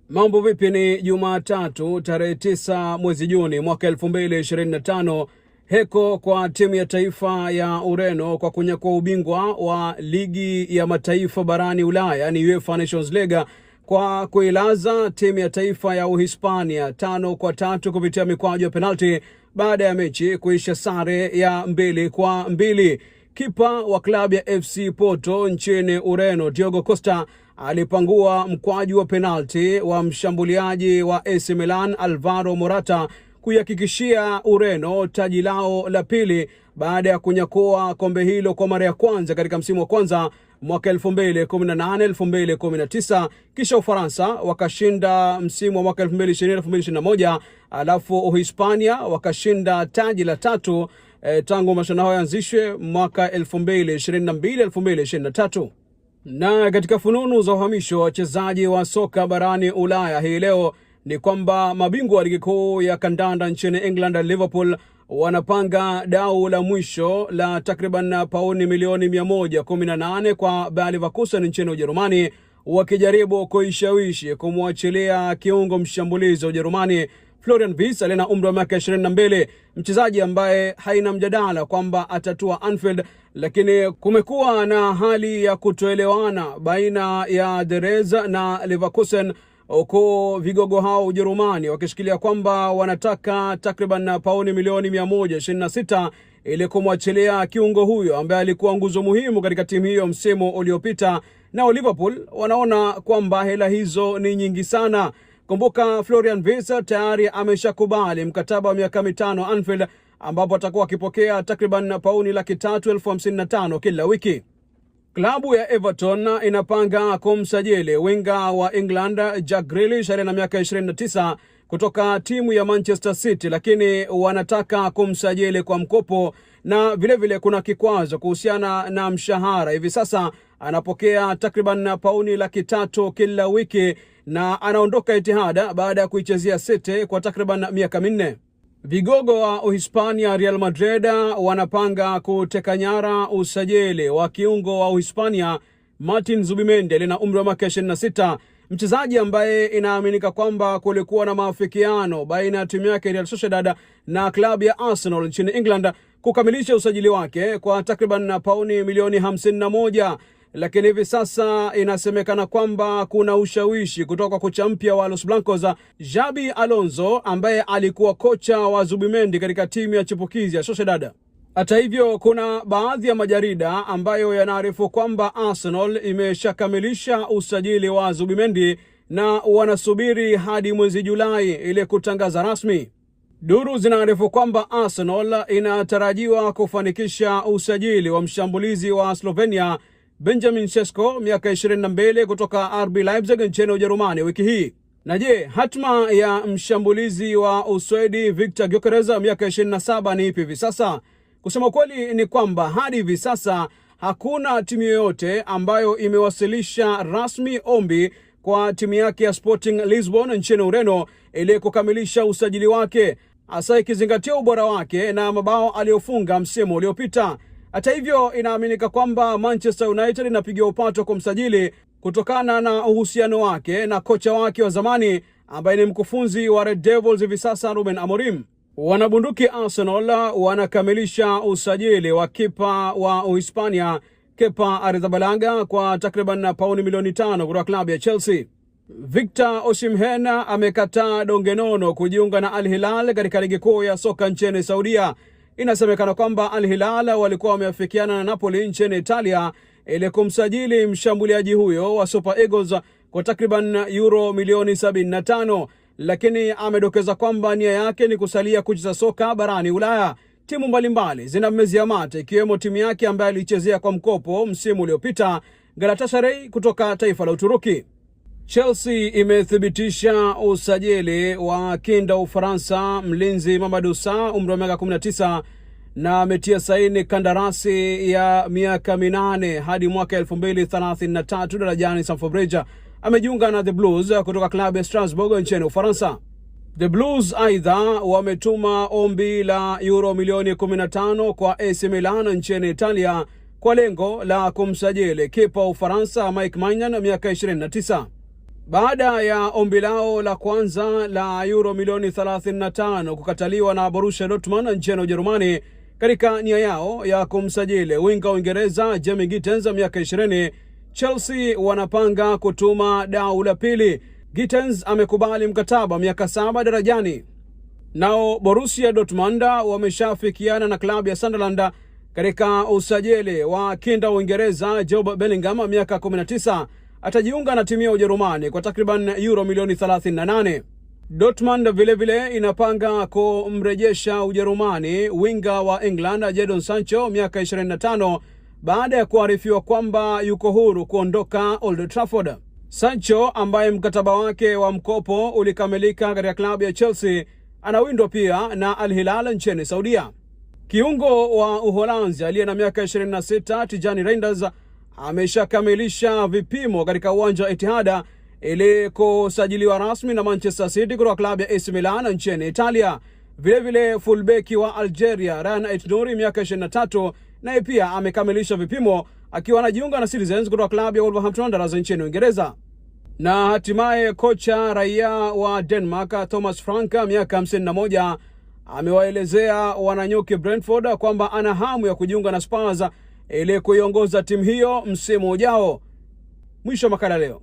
Mambo vipi? Ni Jumatatu tarehe 9 mwezi Juni mwaka 2025. Heko kwa timu ya taifa ya Ureno kwa kunyakua ubingwa wa ligi ya mataifa barani Ulaya, yani UEFA Nations League, kwa kuilaza timu ya taifa ya Uhispania 5-3 kupitia mikwaju ya penalti baada ya mechi kuisha sare ya 2-2. Kipa wa klabu ya FC Porto nchini Ureno, Diogo Costa, alipangua mkwaju wa penalti wa mshambuliaji wa AC Milan Alvaro Morata kuihakikishia Ureno taji lao la pili baada ya kunyakua kombe hilo kwa mara ya kwanza katika msimu wa kwanza mwaka 2018-2019. Kisha Ufaransa wakashinda msimu wa mwaka 2020-2021, alafu Uhispania wakashinda taji la tatu tangu mashindano hayo yaanzishwe mwaka 2022-2023. Na katika fununu za uhamisho wa wachezaji wa soka barani Ulaya hii leo ni kwamba mabingwa wa ligi kuu ya kandanda nchini England, Liverpool, wanapanga dau la mwisho la takriban pauni milioni 118 kwa Bayer Leverkusen nchini Ujerumani, wakijaribu kuishawishi kumwachilia kiungo mshambulizi wa Ujerumani Florian Wirtz aliye na umri wa miaka 22, mchezaji ambaye haina mjadala kwamba atatua Anfield, lakini kumekuwa na hali ya kutoelewana baina ya Derez na Leverkusen, huko vigogo hao Ujerumani wakishikilia kwamba wanataka takriban pauni milioni 126 ili kumwachilia kiungo huyo ambaye alikuwa nguzo muhimu katika timu hiyo msimu uliopita. Na Liverpool wanaona kwamba hela hizo ni nyingi sana. Kumbuka Florian Wirtz tayari ameshakubali mkataba wa miaka 5 Anfield, ambapo atakuwa akipokea takriban pauni 355,000 kila wiki. Klabu ya Everton inapanga kumsajili winga wa England Jack Grealish aliye na miaka 29 kutoka timu ya Manchester City, lakini wanataka kumsajili kwa mkopo, na vile kuna kikwazo kuhusiana na mshahara. Hivi sasa anapokea takriban pauni 300,000 kila wiki na anaondoka Etihad baada ya kuichezea City kwa takriban miaka 4. Vigogo wa Uhispania Real Madrid wanapanga kuteka nyara usajili wa kiungo wa Uhispania Martin Zubimendi aliye na umri wa miaka 26, mchezaji ambaye inaaminika kwamba kulikuwa na maafikiano baina ya timu yake Real Sociedad na klabu ya Arsenal nchini England kukamilisha usajili wake kwa takriban pauni milioni 51. Lakini hivi sasa inasemekana kwamba kuna ushawishi kutoka kocha mpya wa Los Blancos Xabi Alonso, ambaye alikuwa kocha wa Zubimendi katika timu ya chipukizi ya Sociedad. Hata hivyo, kuna baadhi ya majarida ambayo yanaarifu kwamba Arsenal imeshakamilisha usajili wa Zubimendi na wanasubiri hadi mwezi Julai ili kutangaza rasmi. Duru zinaarifu kwamba Arsenal inatarajiwa kufanikisha usajili wa mshambulizi wa Slovenia Benjamin Sesko miaka 22 kutoka RB Leipzig nchini Ujerumani wiki hii. Na je, hatma ya mshambulizi wa Uswedi Victor Gyökeres miaka 27 ni ipi hivi sasa? Kusema kweli ni kwamba hadi hivi sasa hakuna timu yoyote ambayo imewasilisha rasmi ombi kwa timu yake ya Sporting Lisbon nchini Ureno ili kukamilisha usajili wake, hasa ikizingatia ubora wake na mabao aliyofunga msimu uliopita. Hata hivyo, inaaminika kwamba Manchester United inapigia upato kwa msajili kutokana na uhusiano wake na kocha wake wa zamani ambaye ni mkufunzi wa Red Devils hivi sasa, Ruben Amorim. Wanabunduki Arsenal wanakamilisha usajili wa kipa wa Uhispania Kepa Arrizabalaga kwa takriban pauni milioni 5 kutoka klabu ya Chelsea. Victor Osimhen amekataa donge nono kujiunga na Al Hilal katika ligi kuu ya soka nchini Saudia. Inasemekana kwamba Al Hilal walikuwa wameafikiana na Napoli nchini Italia ili kumsajili mshambuliaji huyo wa Super Eagles kwa takriban euro milioni 75, lakini amedokeza kwamba nia yake ni kusalia kucheza soka barani Ulaya. Timu mbalimbali zinamezia mate, ikiwemo timu yake ambaye alichezea kwa mkopo msimu uliopita, Galatasaray kutoka taifa la Uturuki. Chelsea imethibitisha usajili wa kinda Ufaransa mlinzi Mamadou Sarr umri wa miaka 19 na ametia saini kandarasi ya miaka 8 hadi mwaka 2033 darajani Stamford Bridge. Amejiunga na The Blues kutoka klabu ya Strasbourg nchini Ufaransa. The Blues aidha wametuma ombi la euro milioni 15 kwa AC Milan nchini Italia kwa lengo la kumsajili kipa Ufaransa Mike Maignan miaka 29. Baada ya ombi lao la kwanza la euro milioni 35 kukataliwa na Borussia Dortmund nchini Ujerumani katika nia yao ya kumsajili winga Uingereza Jamie Gittens miaka 20, Chelsea wanapanga kutuma dau la pili. Gittens amekubali mkataba miaka 7 darajani. Nao Borussia Dortmund wameshafikiana na klabu ya Sunderland katika usajili wa kinda Uingereza Job Bellingham miaka 19. Atajiunga na timu ya Ujerumani kwa takriban euro milioni 38. Dortmund vile inapanga kumrejesha Ujerumani winga wa England Jadon Sancho miaka 25 baada ya kuarifiwa kwamba yuko huru kuondoka Old Trafford. Sancho ambaye mkataba wake wa mkopo ulikamilika katika klabu ya Chelsea anawindwa pia na Al Hilal nchini Saudia. Kiungo wa Uholanzi aliye na miaka 26 Tijani Reinders ameshakamilisha vipimo katika uwanja wa Etihad ili kusajiliwa rasmi na Manchester City kutoka klabu ya AC Milan nchini Italia. Vile fullbeki wa Algeria Ryan Aït-Nouri miaka 23 naye pia amekamilisha vipimo akiwa anajiunga na Citizens kutoka klabu ya Wolverhampton Wanderers nchini Uingereza. Na hatimaye kocha raia wa Denmark Thomas Frank miaka 51 amewaelezea wananyuki Brentford kwamba ana hamu ya kujiunga na Spurs ili kuiongoza timu hiyo msimu ujao. Mwisho makala leo.